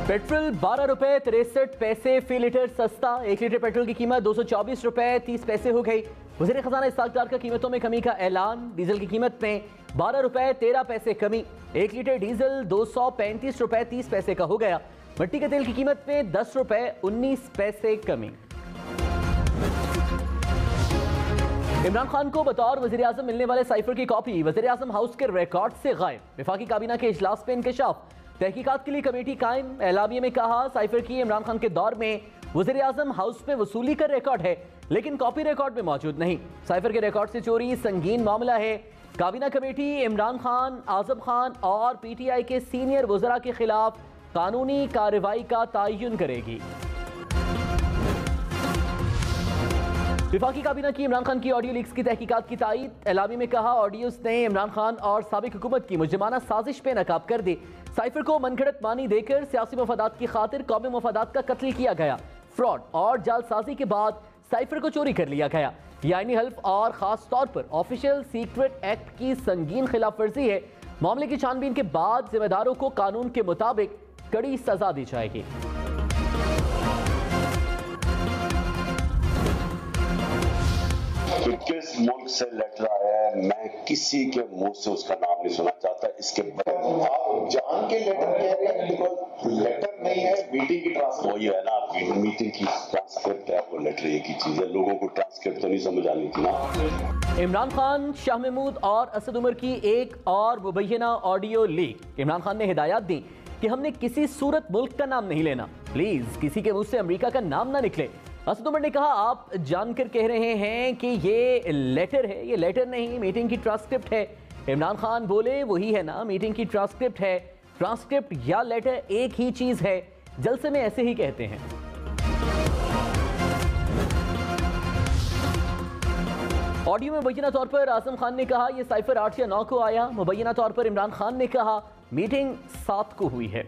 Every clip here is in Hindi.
पेट्रोल 12 रुपए 63 पैसे फी लीटर सस्ता। 1 लीटर पेट्रोल की कीमत 224 रुपए 30 पैसे हो गई। वज़ीर खजाना इसहाक डार का कीमतों में कमी का ऐलान। डीजल की कीमत में 12 रुपए 13 पैसे कमी। 1 लीटर डीजल 235 रुपए 30 पैसे का हो गया। मिट्टी के तेल की कीमत में 10 रुपए 19 पैसे कमी। इमरान खान को बतौर वज़ीर आज़म मिलने वाले साइफर की कॉपी वज़ीर आज़म हाउस के रिकॉर्ड से गायब। वफाकी काबीना के इजलास में इंकशाफ। तहकीकात के लिए कमेटी कायम। एलामिया में कहा साइफर की इमरान खान के दौर में वज़ीर आज़म हाउस में वसूली का रिकॉर्ड है, लेकिन कॉपी रिकॉर्ड में मौजूद नहीं। साइफर के रिकॉर्ड से चोरी संगीन मामला है। काबीना कमेटी इमरान खान, आज़म खान और PTI के सीनियर वज़रा के खिलाफ कानूनी कार्रवाई का तयन करेगी। वफाकी काबीना की इमरान खान की ऑडियो लीक्स की तहकीकात की तायीद। एलामी में कहा ऑडियोज ने इमरान खान और साबिक हुकूमत की मुजरिमाना साजिश पे नकाब कर दी। साइफर को मनगढ़ंत मानी देकर सियासी मफादात की खातिर कौमी मफादात का कत्ल किया गया। फ्रॉड और जालसाजी के बाद साइफर को चोरी कर लिया गया। यह आईनी हल्फ और खास तौर पर ऑफिशियल सीक्रेट एक्ट की संगीन खिलाफ वर्जी है। मामले की छानबीन के बाद जिम्मेदारों को कानून के मुताबिक कड़ी सजा दी जाएगी। किस मुल्क से लेटर आया है, मैं किसी के मुंह से उसका नाम नहीं सुनना चाहता। इसके आप जान के लेटर कह रहे हैं, बिकॉज लेटर नहीं है, मीटिंग की ट्रांसक्रिप्ट। वो ये है ना, मीटिंग की ट्रांसक्रिप्ट है, वो लेटर एक ही चीज है। लोगों को ट्रांसक्रिप्ट तो नहीं समझ आनी थी ना। इमरान खान, शाह महमूद और असद उमर की एक और मुबैना ऑडियो लीक। इमरान खान ने हिदायत दी कि हमने किसी सूरत मुल्क का नाम नहीं लेना, प्लीज किसी के मुंह से अमेरिका का नाम ना निकले। असद उमर ने कहा आप जानकर कह रहे हैं कि ये लेटर है, ये लेटर नहीं मीटिंग की ट्रांसक्रिप्ट है। इमरान खान बोले वही है ना, मीटिंग की ट्रांसक्रिप्ट है। ट्रांसक्रिप्ट या लेटर एक ही चीज है, जलसे में ऐसे ही कहते हैं। ऑडियो में मुबैना तौर पर आजम खान ने कहा यह साइफर 8 या 9 को आया। मुबैना तौर पर इमरान खान ने कहा मीटिंग 7 को हुई है।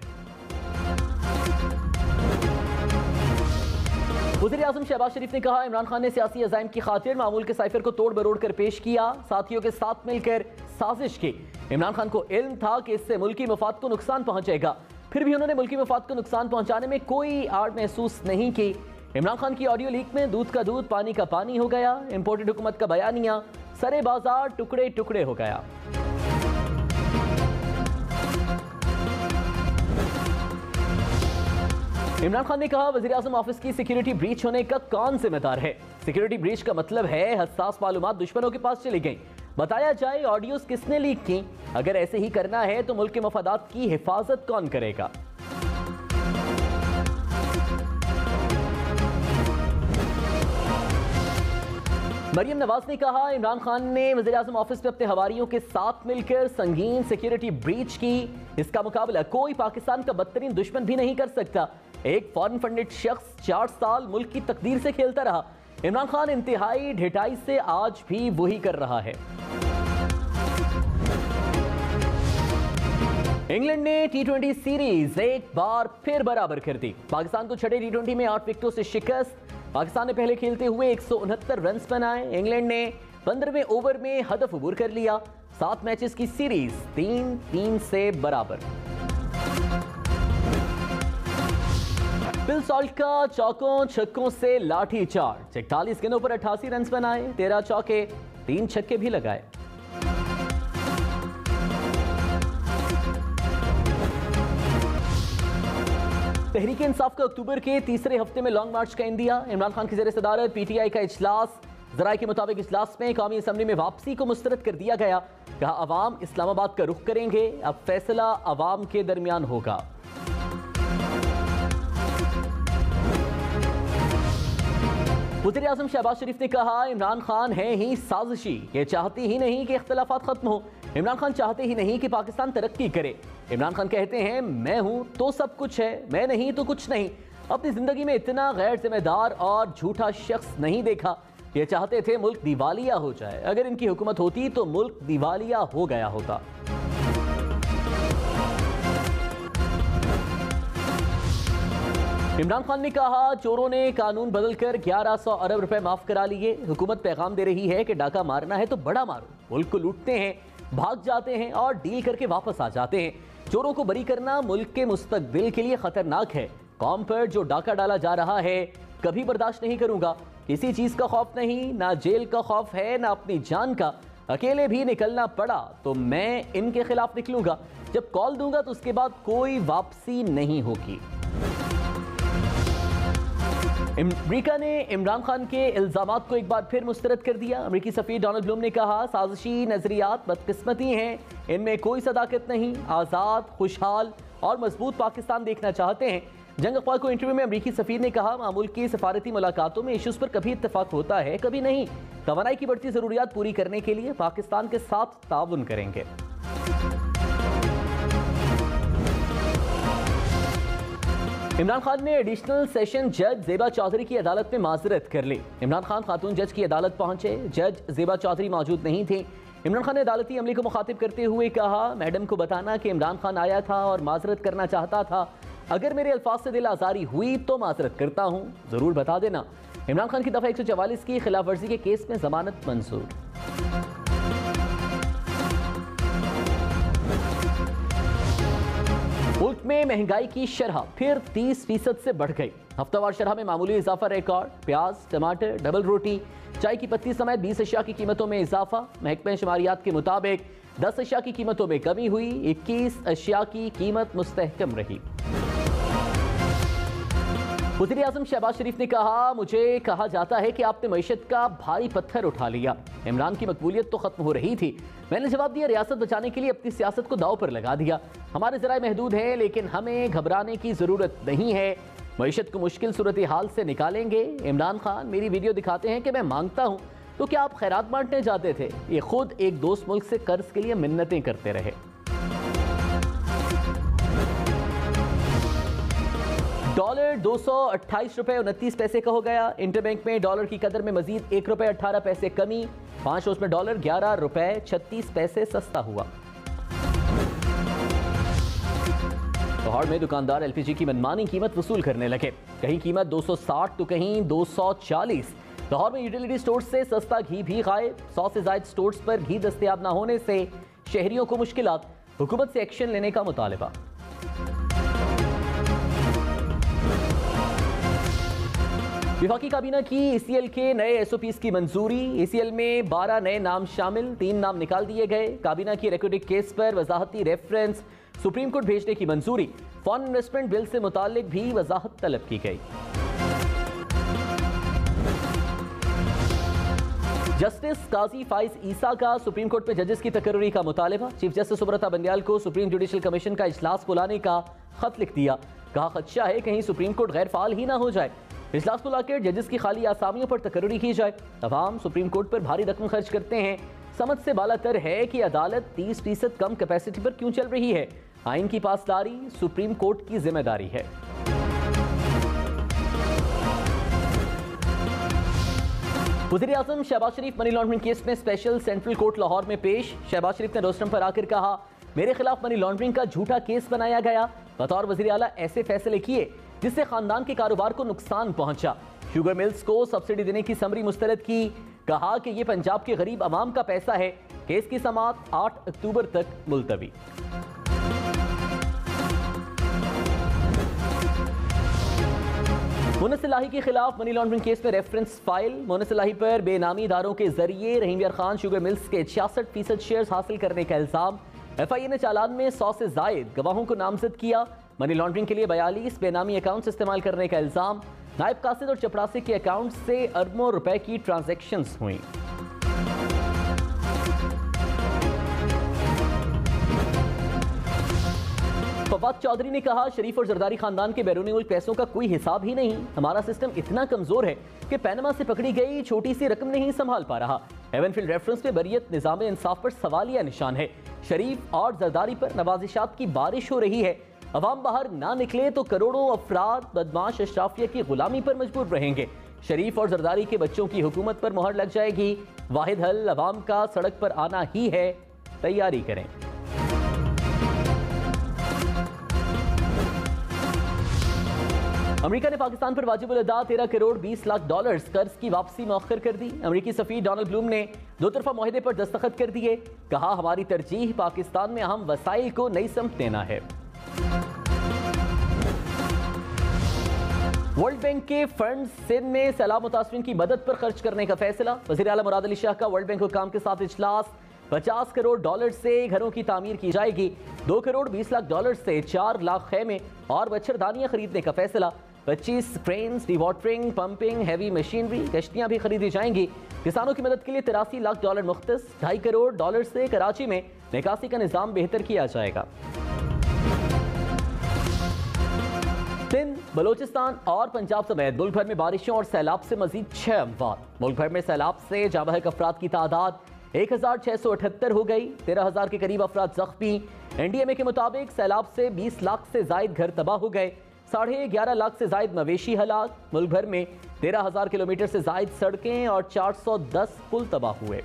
वज़ीर आज़म शहबाज शरीफ ने कहा इमरान खान ने सियासी अज़ाइम की खातिर मामूल के साइफर को तोड़ मरोड़ कर पेश किया, साथियों के साथ मिलकर साजिश की। इमरान खान को इल्म था कि इससे मुल्की मफाद को नुकसान पहुंचेगा, फिर भी उन्होंने मुल्की मफाद को नुकसान पहुंचाने में कोई आड़ महसूस नहीं की। इमरान खान की ऑडियो लीक में दूध का दूध पानी का पानी हो गया। इंपोर्टेड हुकूमत का बयानिया सरे बाजार टुकड़े टुकड़े हो गया। इमरान खान ने कहा वज़ीर आज़म ऑफिस की सिक्योरिटी ब्रीच होने का कौन जिम्मेदार है। सिक्योरिटी ब्रीच का मतलब है हसास मालूमात दुश्मनों के पास चली गई। बताया जाए ऑडियोज किसने लीक की। अगर ऐसे ही करना है तो मुल्क के मफादात की हिफाजत कौन करेगा। मरियम नवाज ने कहा इमरान खान ने वज़ीर आज़म ऑफिस में अपने हवारियों के साथ मिलकर संगीन सिक्योरिटी ब्रीच की। इसका मुकाबला कोई पाकिस्तान का बदतरीन दुश्मन भी नहीं कर सकता। एक फॉरेन फंडेड शख्स 4 साल मुल्क की तकदीर से खेलता रहा। इमरान खान इंतहाई ढिठाई से आज भी वही कर रहा है। इंग्लैंड ने T20 सीरीज एक बार फिर बराबर कर दी। पाकिस्तान को छठे T20 में 8 विकेटों से शिकस्त। पाकिस्तान ने पहले खेलते हुए 169 रन बनाए। इंग्लैंड ने 15वें ओवर में हदफ अबूर कर लिया। 7 मैचेस की सीरीज 3-3 से बराबर। बिल सॉल्ट का चौकों छक्कों से लाठी चार्ज। 41 गेंदों पर 88 रन बनाए, 13 चौके 3 छक्के भी लगाए। तहरीक इंसाफ का अक्टूबर के तीसरे हफ्ते में लॉन्ग मार्च का इंदिया। इमरान खान की ज़ेर सदारत PTI का इजलास। जराये के मुताबिक इजलास में कौमी असम्बली में वापसी को मुस्तरद कर दिया गया। कहा अवाम इस्लामाबाद का रुख करेंगे, अब फैसला अवाम के दरमियान होगा। वज़ीर आज़म शहबाज शरीफ ने कहा इमरान खान है ही साजिशी, ये चाहती ही नहीं कि इख्तलाफात खत्म हो। इमरान खान चाहते ही नहीं कि पाकिस्तान तरक्की करे। इमरान खान कहते हैं मैं हूं तो सब कुछ है, मैं नहीं तो कुछ नहीं। अपनी जिंदगी में इतना गैर जिम्मेदार और झूठा शख्स नहीं देखा। ये चाहते थे मुल्क दिवालिया हो जाए। अगर इनकी हुकूमत होती तो मुल्क दिवालिया हो गया होता। इमरान खान ने कहा चोरों ने कानून बदलकर 1100 अरब रुपए माफ करा लिए। हुकूमत पैगाम दे रही है कि डाका मारना है तो बड़ा मारो, मुल्क को लूटते हैं भाग जाते हैं और डील करके वापस आ जाते हैं। चोरों को बरी करना मुल्क के मुस्तकबिल के लिए खतरनाक है। कौम पर जो डाका डाला जा रहा है कभी बर्दाश्त नहीं करूंगा। किसी चीज का खौफ नहीं, ना जेल का खौफ है ना अपनी जान का। अकेले भी निकलना पड़ा तो मैं इनके खिलाफ निकलूंगा। जब कॉल दूंगा तो उसके बाद कोई वापसी नहीं होगी। अमेरिका ने इमरान खान के इल्जामात को एक बार फिर मुस्तरद कर दिया। अमेरिकी सफीर डोनाल्ड ब्लूम ने कहा, साजिशी नजरियात बदकिस्मती हैं, इनमें कोई सदाकत नहीं। आज़ाद, खुशहाल और मजबूत पाकिस्तान देखना चाहते हैं। जंग अखबार को इंटरव्यू में अमेरिकी सफीर ने कहा, मामूल की सफारती मुलाकातों में इश्यूज पर कभी इत्तेफाक होता है, कभी नहीं। तवानाई की बढ़ती जरूरियात पूरी करने के लिए पाकिस्तान के साथ ताउन करेंगे। इमरान खान ने एडिशनल सेशन जज जेबा चौधरी की अदालत में माजरत कर ली। इमरान खान खातून जज की अदालत पहुंचे। जज जेबा चौधरी मौजूद नहीं थे। इमरान खान ने अदालती अमले को मुखातिब करते हुए कहा, मैडम को बताना कि इमरान खान आया था और माजरत करना चाहता था। अगर मेरे अल्फाज से दिल आजारी हुई तो माजरत करता हूँ, जरूर बता देना। इमरान खान की दफा 144 की खिलाफ वर्जी के केस में जमानत मंजूर। मुल्क में महंगाई की शरह फिर 30% से बढ़ गई। हफ्तावार शरह में मामूली इजाफा रिकॉर्ड। प्याज, टमाटर, डबल रोटी, चाय की पत्ती समेत 20 अशिया की कीमतों में इजाफा। महकमे शुमारियात के मुताबिक 10 अशिया की कीमतों में कमी हुई। 21 अशिया की कीमत मुस्तहकम रही। वज़ीर आज़म शहबाज शरीफ ने कहा, मुझे कहा जाता है कि आपने मईशत का भारी पत्थर उठा लिया। इमरान की मकबूलियत तो खत्म हो रही थी। मैंने जवाब दिया, रियासत बचाने के लिए अपनी सियासत को दाव पर लगा दिया। हमारे ज़राए महदूद हैं, लेकिन हमें घबराने की ज़रूरत नहीं है। मईशत को मुश्किल सूरत हाल से निकालेंगे। इमरान खान मेरी वीडियो दिखाते हैं कि मैं मांगता हूँ, तो क्या आप खैरात बांटने जाते थे? ये खुद एक दोस्त मुल्क से कर्ज के लिए मिन्नतें करते रहे। डॉलर 228 रुपए 29 पैसे का हो गया। इंटरबैंक में डॉलर की कदर में मजीद 1 रुपए 18 पैसे कमी। 5 रोज में डॉलर 11 रुपए 36 पैसे सस्ता हुआ। लाहौर में दुकानदार एलपीजी की मनमानी कीमत वसूल करने लगे। कहीं कीमत 260 तो कहीं 240। लाहौर में यूटिलिटी स्टोर से सस्ता घी भी गायब। 100 से ज्यादा स्टोर्स पर घी दस्तयाब न होने से शहरियों को मुश्किलात। हुकूमत से एक्शन लेने का मुतालबा। विफाकी काबीना की ईसीएल के नए एसओपीज की मंजूरी। ईसीएल में 12 नए नाम शामिल, 3 नाम निकाल दिए गए। काबीना की रिकॉर्डिंग केस पर वजाहती रेफरेंस सुप्रीम कोर्ट भेजने की मंजूरी। फॉरेन इन्वेस्टमेंट बिल से मुतालिक भी वजाहत तलब की गई। जस्टिस काजी फाइज ईसा का सुप्रीम कोर्ट में जजेस की तकर्री का मुतालबा। चीफ जस्टिस सुब्रता बंदयाल को सुप्रीम जुडिशल कमीशन का इजलास बुलाने का खत लिख दिया। कहा, खदशा है कहीं सुप्रीम कोर्ट गैर फाल ही ना हो जाए। इजलास बुलाकर जजेस की खाली आसामियों पर तकर्री की जाए। अवाम सुप्रीम कोर्ट पर भारी रकम खर्च करते हैं। समझ से बालातर है कि अदालत 30% कम कैपेसिटी पर क्यों चल रही है। आइन की पासदारी सुप्रीम कोर्ट की जिम्मेदारी है। वज़ीर आज़म शहबाज शरीफ मनी लॉन्ड्रिंग केस में स्पेशल सेंट्रल कोर्ट लाहौर में पेश। शहबाज शरीफ ने रोस्टम पर आकर कहा, मेरे खिलाफ मनी लॉन्ड्रिंग का झूठा केस बनाया गया। बतौर वज़ीर आला ऐसे फैसले किए जिससे खानदान के कारोबार को नुकसान पहुंचा। शुगर मिल्स को सब्सिडी देने की समरी मुस्तरद की। कहा कि यह पंजाब के गरीब अवाम का पैसा है। केस की समाअत 8 अक्टूबर तक मुलतवी। मोनस इलाही के खिलाफ मनी लॉन्ड्रिंग केस में रेफरेंस फाइल। मोनस इलाही पर बेनामी इदारों के जरिए रहीम यार खान शुगर मिल्स के 66% शेयर्स हासिल करने का इल्जाम। एफआईए ने चालान में 100 से जायद गवाहों को नामजद किया। मनी लॉन्ड्रिंग के लिए 42 बेनामी अकाउंट्स इस्तेमाल करने का इल्जाम। नायब कासिद और चपरासी के अकाउंट से अरबों रुपए की ट्रांजैक्शंस हुई। फवाद चौधरी ने कहा, शरीफ और जरदारी खानदान के बैरूनी मुल्क पैसों का कोई हिसाब ही नहीं। हमारा सिस्टम इतना कमजोर है कि पैनमा से पकड़ी गई छोटी सी रकम नहीं संभाल पा रहा। एवनफील्ड रेफरेंस में बरियत निजाम इंसाफ पर सवालिया निशान है। शरीफ और जरदारी पर नवाजिशात की बारिश हो रही है। अवाम बाहर ना निकले तो करोड़ों अफराद बदमाश अशराफिया की गुलामी पर मजबूर रहेंगे। शरीफ और जरदारी के बच्चों की हुकूमत पर मोहर लग जाएगी। वाहिद हल अवाम का सड़क पर आना ही है। तैयारी करें। अमेरिका ने पाकिस्तान पर वाजिबुल अदा 13 करोड़ 20 लाख डॉलर्स कर्ज की वापसी मौखर कर दी। अमेरिकी सफीर डोनाल्ड ब्लूम ने दो तरफा मुआहदे पर दस्तखत कर दिए। कहा, हमारी तरजीह पाकिस्तान में अहम वसाइल को नई समत देना है। वर्ल्ड बैंक के फंड्स सिंध में सैलाब मुतासरीन की मदद पर खर्च करने का फैसला। वज़ीर आला मुराद अली शाह का वर्ल्ड बैंक हुकाम के साथ इजलास। 50 करोड़ डॉलर से घरों की तामीर की जाएगी। 2 करोड़ 20 लाख डॉलर से 4 लाख खेमे और मच्छरदानियां खरीदने का फैसला। 25 cranes, dewatering, pumping, heavy machinery, कश्तियां भी खरीदी जाएंगी। किसानों की मदद के लिए 83 लाख डॉलर मुख्तस। 2.5 करोड़ डॉलर से कराची में निकासी का निजाम बेहतर किया जाएगा। सिंध, बलोचिस्तान और पंजाब समेत मुल्क भर में बारिशों और सैलाब से मजीद 6 अमवात। मुल्क भर में सैलाब से जाबहक अफराद की तादाद 1678 हो गई। 13,000 के करीब अफराद जख्मी। NDMA के मुताबिक सैलाब से 20 लाख से जायद घर तबाह हो गए। 11.5 लाख से जायद मवेशी हलाक। मुल्क भर में 13,000 किलोमीटर से जायद सड़कें और 410 पुल तबाह हुए।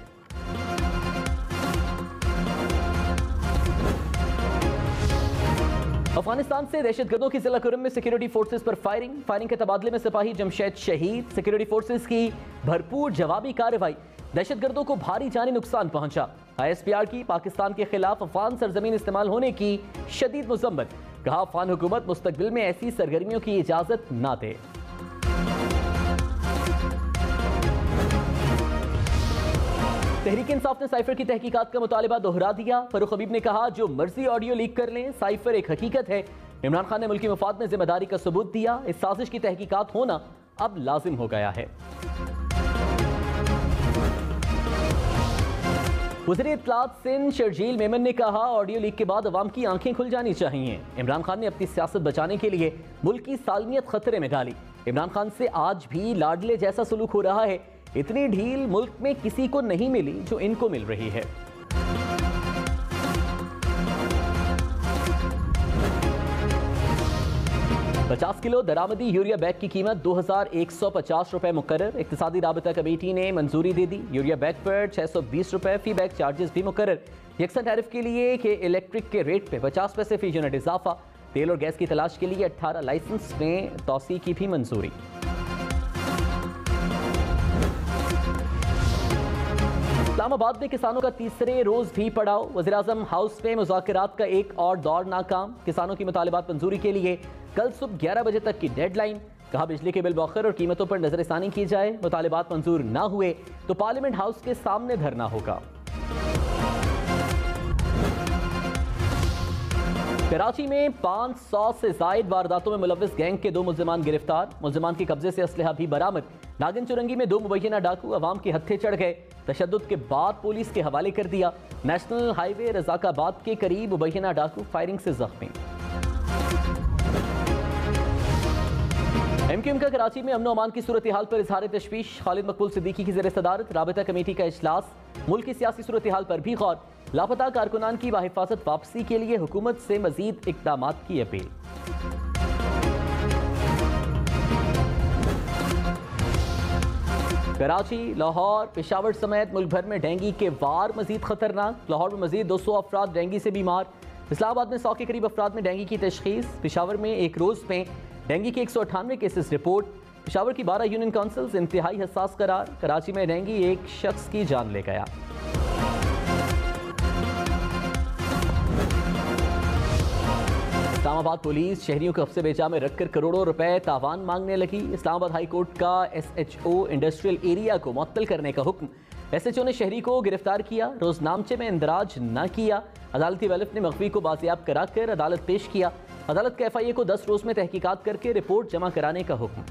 अफगानिस्तान से दहशतगर्दों की जिला कुरम में सिक्योरिटी फोर्सेस पर फायरिंग के तबादले में सिपाही जमशेद शहीद। सिक्योरिटी फोर्सेस की भरपूर जवाबी कार्रवाई। दहशतगर्दों को भारी जानी नुकसान पहुंचा। ISPR की पाकिस्तान के खिलाफ अफगान सरजमीन इस्तेमाल होने की शदीद मुज़म्मत। कहा, अफगान हुकूमत मुस्तकबिल में ऐसी सरगर्मियों की इजाजत ना दे। तहरीक इंसाफ ने साइफर की तहकीकात का मुतालिबा दोहरा दिया। फरूख हबीब ने कहा, जो मर्जी ऑडियो लीक कर लें, साइफर एक हकीकत है। इमरान खान ने मुल्की मफाद में जिम्मेदारी का सबूत दिया। इस साजिश की तहकीकात होना अब लाजिम हो गया है। वज़ीर इत्तलात सिंध शर्जील मेमन ने कहा, ऑडियो लीक के बाद अवाम की आंखें खुल जानी चाहिए। इमरान खान ने अपनी सियासत बचाने के लिए मुल्क की सालमियत खतरे में डाली। इमरान खान से आज भी लाडले जैसा सलूक हो रहा है। इतनी ढील मुल्क में किसी को नहीं मिली जो इनको मिल रही है। ₹50 किलो दरामदी यूरिया बैग की कीमत 2,150 रुपए मुकर्रर। इक्तिसादी राबता कमेटी ने मंजूरी दे दी। यूरिया बैग पर 620 रुपए फी बैग चार्जेस भी मुकर्रर। यकसा टैरिफ के लिए कि इलेक्ट्रिक के रेट पे 50 पैसे फी यूनिट इजाफा। तेल और गैस की तलाश के लिए 18 लाइसेंस में तौसी की भी मंजूरी। इस्लामाबाद में किसानों का तीसरे रोज भी पड़ाव। वज़ीर आज़म हाउस में मुज़ाकरात का एक और दौर नाकाम। किसानों की मुतालिबात मंजूरी के लिए कल सुबह 11 बजे तक की डेडलाइन। कहा, बिजली के बिल मौखर और कीमतों पर नजरसानी की जाए। मुतालिबात मंजूर ना हुए तो पार्लियामेंट हाउस के सामने धरना होगा। कराची में 500 से जायद वारदातों में मुलव्विस गैंग के 2 मुल्जिमान गिरफ्तार। मुल्जिमान के कब्जे से असलहा भी बरामद। नागिन चुरंगी में 2 मुबैना डाकू अवाम के हत्थे चढ़ गए। तशद्दुद के बाद पुलिस के हवाले कर दिया। नेशनल हाईवे रजाकाबाद के करीब मुबैना डाकू फायरिंग से जख्मी। MQM का कराची में अमन अमान की सूरत हाल पर इजहार तशवीश। खालिद मकबूल सिद्दीकी की ज़ेर सदारत राबता कमेटी का इजलास। मुल्क की सियासी सूरत हाल पर भी गौर। लापता कारकुनान की बाहिफाजत वापसी के लिए हुकूमत से मजीद इक़दामात की अपील। कराची, लाहौर, पेशावर समेत मुल्क भर में डेंगू के वार मजीद खतरनाक। लाहौर में मजीद 200 अफराद डेंगू से बीमार। इस्लामाबाद में 100 के करीब अफराद में डेंगू की तशखीस। पेशावर में एक रोज में डेंगू के 198 केसेस रिपोर्ट। पेशावर की 12 यूनियन काउंसिल्स इंतहाई हसास करार। कराची में डेंगू एक शख्स की जान ले गया। इस्लामाबाद पुलिस शहरियों को हफ्ते बेजा में रखकर करोड़ों रुपए तावान मांगने लगी। इस्लामाबाद हाई कोर्ट का SHO इंडस्ट्रियल एरिया को मुअत्तल करने का हुक्म। SHO ने शहरी को गिरफ्तार किया। रोजनामचे में इंदराज न किया। अदालती वलीफ ने मखवी को बाजियाब कराकर अदालत पेश किया। अदालत के FIA को 10 रोज में तहकीकात करके रिपोर्ट जमा कराने का हुक्म।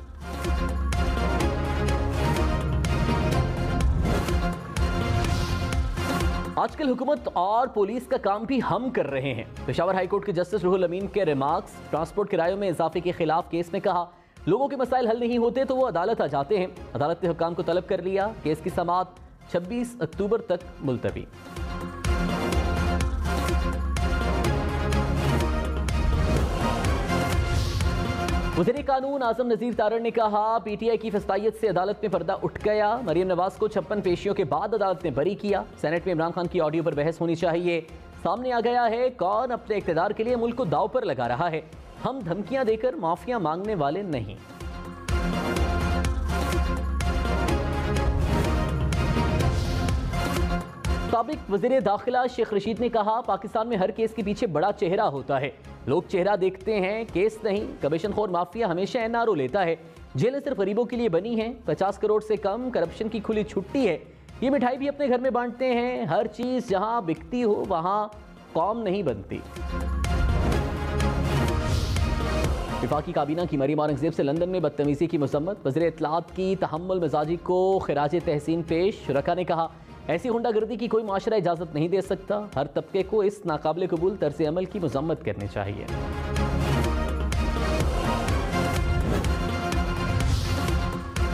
आजकल हुकूमत और पुलिस का काम भी हम कर रहे हैं। पेशावर हाई कोर्ट के जस्टिस रूहुल अमीन के रिमार्क्स। ट्रांसपोर्ट किरायों में इजाफे के खिलाफ केस में कहा, लोगों के मसाइल हल नहीं होते तो वो अदालत आ जाते हैं। अदालत ने हुक्काम को तलब कर लिया। केस की समाअत 26 अक्टूबर तक मुलतवी। वज़ीर कानून आजम नज़ीर तारड़ ने कहा, PTI की फस्तायत से अदालत में पर्दा उठ गया। मरियम नवाज को 56 पेशियों के बाद अदालत ने बरी किया। सेनेट में इमरान खान की ऑडियो पर बहस होनी चाहिए। सामने आ गया है कौन अपने इख्तिदार के लिए मुल्क को दांव पर लगा रहा है। हम धमकियां देकर माफिया मांगने वाले नहीं। साबिक वज़ीर दाखिला शेख रशीद ने कहा, पाकिस्तान में हर केस के पीछे बड़ा चेहरा होता है। लोग चेहरा देखते हैं, केस नहीं। कमीशनखोर माफिया हमेशा एनआरओ लेता है। जेलें सिर्फ गरीबों के लिए बनी हैं। 50 करोड़ से कम करप्शन की खुली छुट्टी है। ये मिठाई भी अपने घर में बांटते हैं। हर चीज जहां बिकती हो वहां कौम नहीं बनती। वफाकी काबीना की मरीम औरंगजेब से लंदन में बदतमीजी की मजम्मत। वज़ीर इत्तलात की तहम्मुल मिजाजी को खिराज तहसीन पेश। रका ने कहा, ऐसी गुंडागर्दी की कोई माशरा इजाजत नहीं दे सकता। हर तबके को इस नाकाबिल कबूल तर्ज अमल की मजम्मत करनी चाहिए।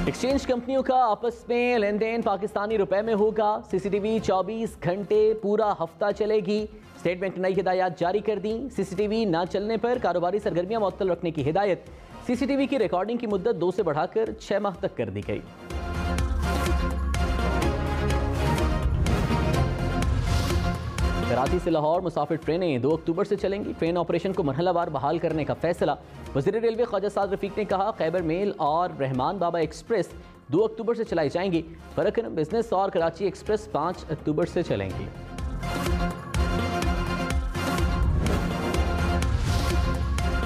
एक्सचेंज कंपनियों का आपस में लेन देन पाकिस्तानी रुपए में होगा। सीसीटीवी 24 घंटे पूरा हफ्ता चलेगी। स्टेट बैंक ने नई हिदायत जारी कर दी। सीसीटीवी न चलने पर कारोबारी सरगर्मियां मुअत्तल रखने की हिदायत। सीसीटीवी की रिकॉर्डिंग की मुद्दत 2 से बढ़ाकर 6 माह तक कर दी गई। कराची से लाहौर मुसाफिर ट्रेनें 2 अक्टूबर से चलेंगी। ट्रेन ऑपरेशन को मरहलावार बहाल करने का फैसला। वज़ीर रेलवे ख्वाजा साद रफीक ने कहा, खैबर मेल और रहमान बाबा एक्सप्रेस 2 अक्टूबर से चलाई जाएंगी। फरकन बिजनेस और कराची एक्सप्रेस 5 अक्टूबर से चलेंगी।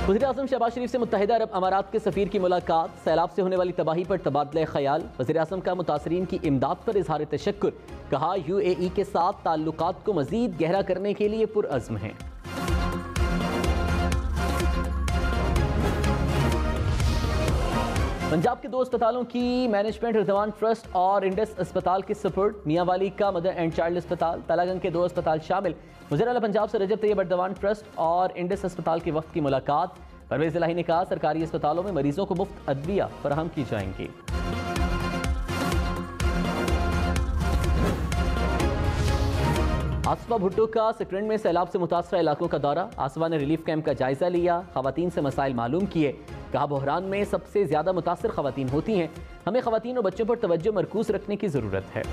वज़ीर आज़म शहबाज शरीफ से मुत्तहिदा अरब अमारात के सफ़ीर की मुलाकात। सैलाब से होने वाली तबाही पर तबादला ख्याल। वज़ीर आज़म का मुतासरीन की इमदाद पर इजहार तशक्कुर। कहा, UAE के साथ ताल्लुकात को मज़ीद गहरा करने के लिए पुरअज़्म हैं। पंजाब के 2 अस्पतालों की मैनेजमेंट रिजवान ट्रस्ट और इंडस अस्पताल के सपोर्ट। मियांवाली का मदर एंड चाइल्ड अस्पताल, तलागंग के 2 अस्पताल शामिल। वज़ीर आला पंजाब से रजब तैयब अर्दवान ट्रस्ट और इंडस अस्पताल के वक्त की मुलाकात। परवेज़ इलाही ने कहा, सरकारी अस्पतालों में मरीजों को मुफ्त अदविया फराहम की जाएंगी। आसफा भुट्टो का सिकरंड में सैलाब से मुतासरा इलाकों का दौरा। आसफा ने रिलीफ कैंप का जायजा लिया। खवातीन से मसाइल मालूम किए। कहा, बहरान में सबसे ज्यादा मुतासर खवातीन होती हैं। हमें खवातीन और बच्चों पर तवज्जो मरकूज रखने की जरूरत है।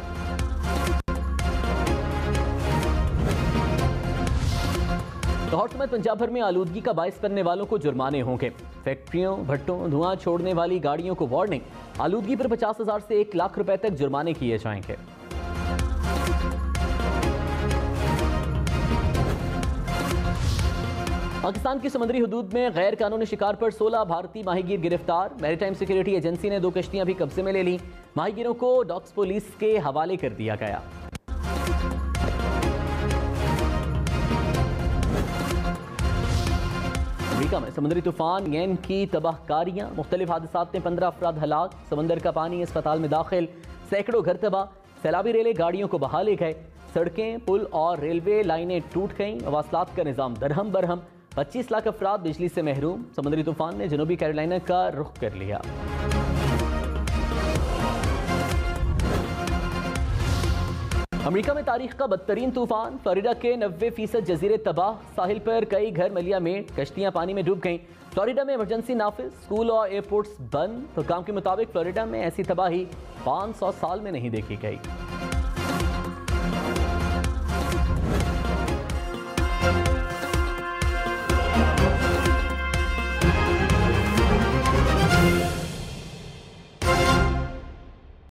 लाहौर समेत पंजाब भर में आलूदगी का बायस बनने वालों को जुर्माने होंगे। फैक्ट्रियों, भट्टों, धुआं छोड़ने वाली गाड़ियों को वार्निंग। आलूदगी पर 50,000 से 1 लाख रुपए तक जुर्माने किए जाएंगे। पाकिस्तान की समुद्री हुदूद में गैर कानूनी शिकार पर 16 भारतीय माहीगीर गिरफ्तार। मैरीटाइम सिक्योरिटी एजेंसी ने 2 कश्तियां भी कब्जे में ले ली। माहीगीरों को डॉक्स पुलिस के हवाले कर दिया गया। अमेरिका में समुद्री तूफान येन की तबाहकारियां। मुख्तलिफ हादसात में 15 अफराद हलाक। समंदर का पानी अस्पताल में दाखिल। सैकड़ों घर तबाह। सैलाबी रेले गाड़ियों को बहा ले गए। सड़कें, पुल और रेलवे लाइनें टूट गईं। मवासलात का निज़ाम दरहम बरहम। 25 लाख अफराद बिजली से महरूम। समुद्री तूफान ने जनूबी कैरोलिना का रुख कर लिया। अमेरिका में तारीख का बदतरीन तूफान। फ्लोरिडा के 90% जजीरे तबाह। साहिल पर कई घर मलिया में। कश्तियां पानी में डूब गईं। फ्लोरिडा में इमरजेंसी नाफिज। स्कूल और एयरपोर्ट्स बंद। हुकाम के मुताबिक फ्लोरिडा में ऐसी तबाही 500 साल में नहीं देखी गई।